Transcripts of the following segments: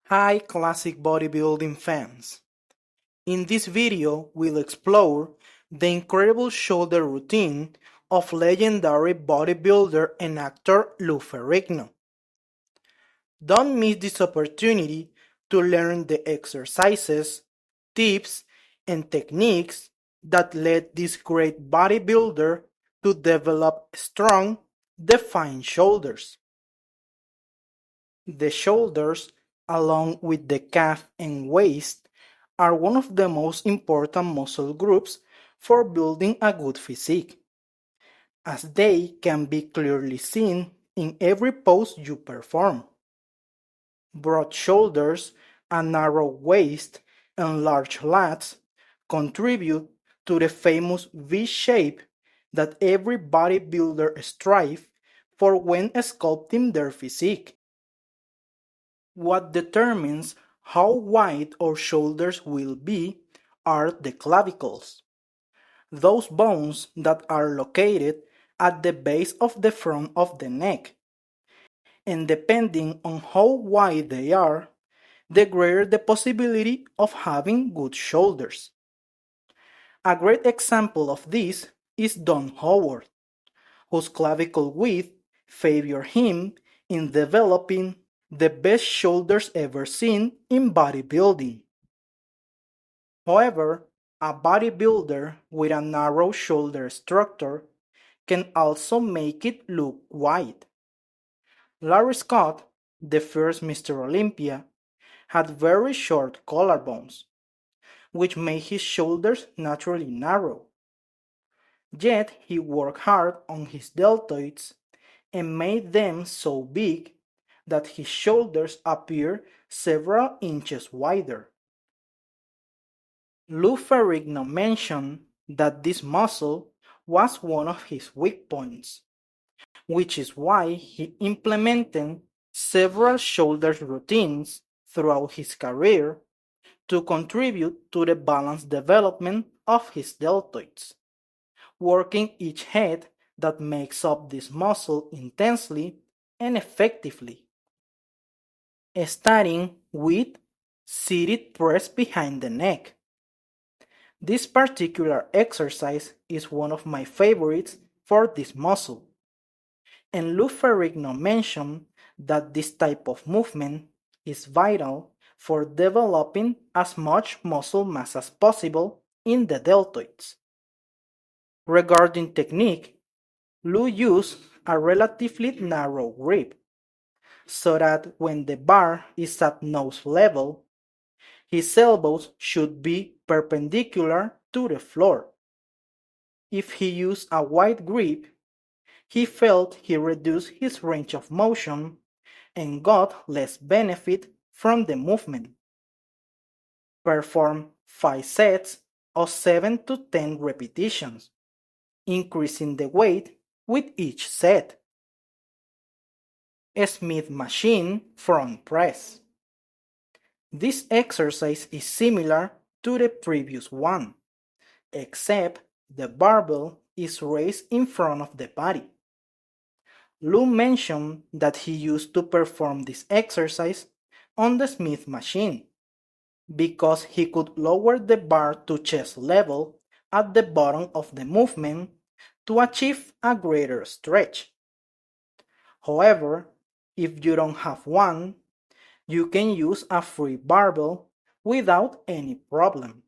Hi classic bodybuilding fans. In this video, we'll explore the incredible shoulder routine of legendary bodybuilder and actor Lou Ferrigno. Don't miss this opportunity to learn the exercises, tips, and techniques that led this great bodybuilder to develop strong, defined shoulders. The shoulders, along with the calf and waist, are one of the most important muscle groups for building a good physique, as they can be clearly seen in every pose you perform. Broad shoulders, a narrow waist, and large lats contribute to the famous V shape that every bodybuilder strives for when sculpting their physique. What determines how wide our shoulders will be are the clavicles, those bones that are located at the base of the front of the neck. And depending on how wide they are, the greater the possibility of having good shoulders. A great example of this is Don Howard, whose clavicle width favored him in developing the best shoulders ever seen in bodybuilding. However, a bodybuilder with a narrow shoulder structure can also make it look wide. Larry Scott, the first Mr. Olympia, had very short collarbones, which made his shoulders naturally narrow. Yet he worked hard on his deltoids and made them so big that his shoulders appear several inches wider. Lou Ferrigno mentioned that this muscle was one of his weak points, which is why he implemented several shoulder routines throughout his career to contribute to the balanced development of his deltoids, working each head that makes up this muscle intensely and effectively. Starting with seated press behind the neck. This particular exercise is one of my favorites for this muscle, and Lou Ferrigno mentioned that this type of movement is vital for developing as much muscle mass as possible in the deltoids. Regarding technique, Lou used a relatively narrow grip, so that when the bar is at nose level, his elbows should be perpendicular to the floor. If he used a wide grip, he felt he reduced his range of motion and got less benefit from the movement. Perform 5 sets of 7 to 10 repetitions, increasing the weight with each set. Smith machine front press. This exercise is similar to the previous one, except the barbell is raised in front of the body. Lou mentioned that he used to perform this exercise on the Smith machine because he could lower the bar to chest level at the bottom of the movement to achieve a greater stretch. However, if you don't have one, you can use a free barbell without any problem.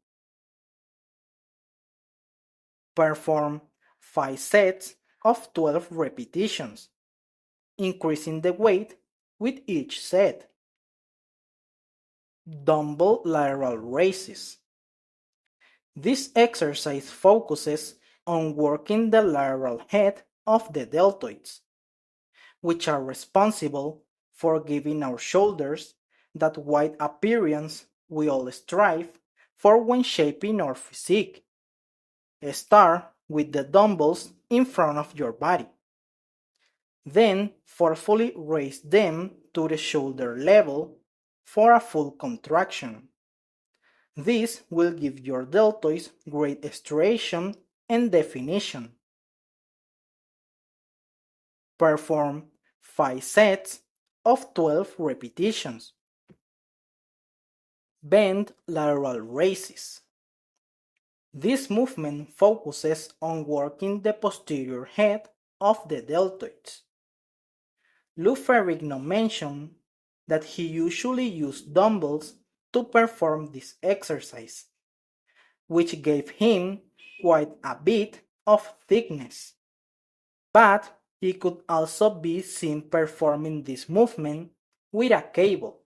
Perform 5 sets of 12 repetitions, increasing the weight with each set. Dumbbell lateral raises. This exercise focuses on working the lateral head of the deltoids, which are responsible for giving our shoulders that wide appearance we all strive for when shaping our physique. Start with the dumbbells in front of your body. Then forcefully raise them to the shoulder level for a full contraction. This will give your deltoids great striation and definition. Perform 5 sets of 12 repetitions. Bend lateral raises. This movement focuses on working the posterior head of the deltoids. Lou Ferrigno mentioned that he usually used dumbbells to perform this exercise, which gave him quite a bit of thickness. But he could also be seen performing this movement with a cable,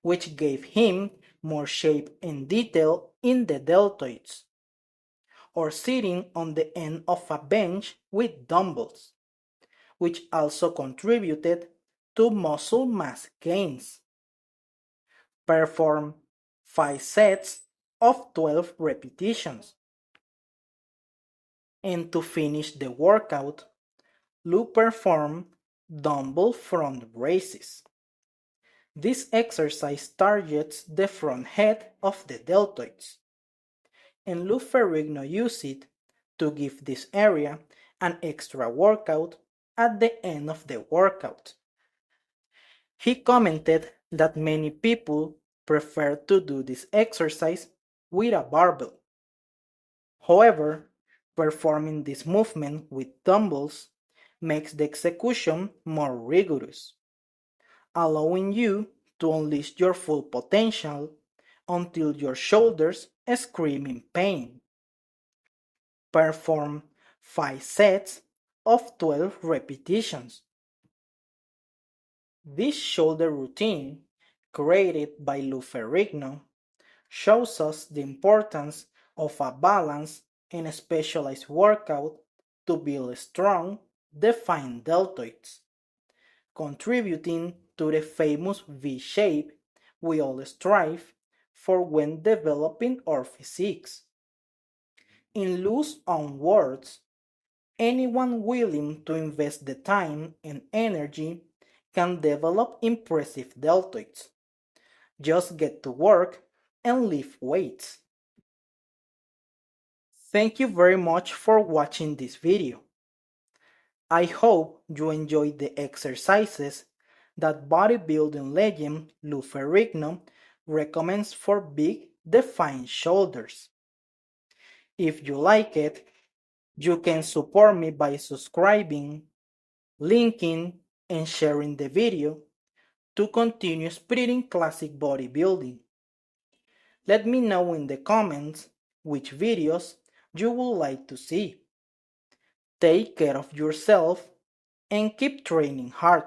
which gave him more shape and detail in the deltoids, or sitting on the end of a bench with dumbbells, which also contributed to muscle mass gains. Perform 5 sets of 12 repetitions. And to finish the workout, Lou performed dumbbell front raises. This exercise targets the front head of the deltoids, and Lou Ferrigno used it to give this area an extra workout at the end of the workout. He commented that many people prefer to do this exercise with a barbell. However, performing this movement with dumbbells makes the execution more rigorous, allowing you to unleash your full potential until your shoulders scream in pain. Perform 5 sets of 12 repetitions. This shoulder routine, created by Lou Ferrigno, shows us the importance of a balanced and specialized workout to build strong, defined deltoids, contributing to the famous V shape we all strive for when developing our physiques. In Lou's own words, anyone willing to invest the time and energy can develop impressive deltoids. Just get to work and lift weights. Thank you very much for watching this video. I hope you enjoyed the exercises that bodybuilding legend Lou Ferrigno recommends for big, defined shoulders. If you like it, you can support me by subscribing, linking, and sharing the video to continue spreading classic bodybuilding. Let me know in the comments which videos you would like to see. Take care of yourself and keep training hard.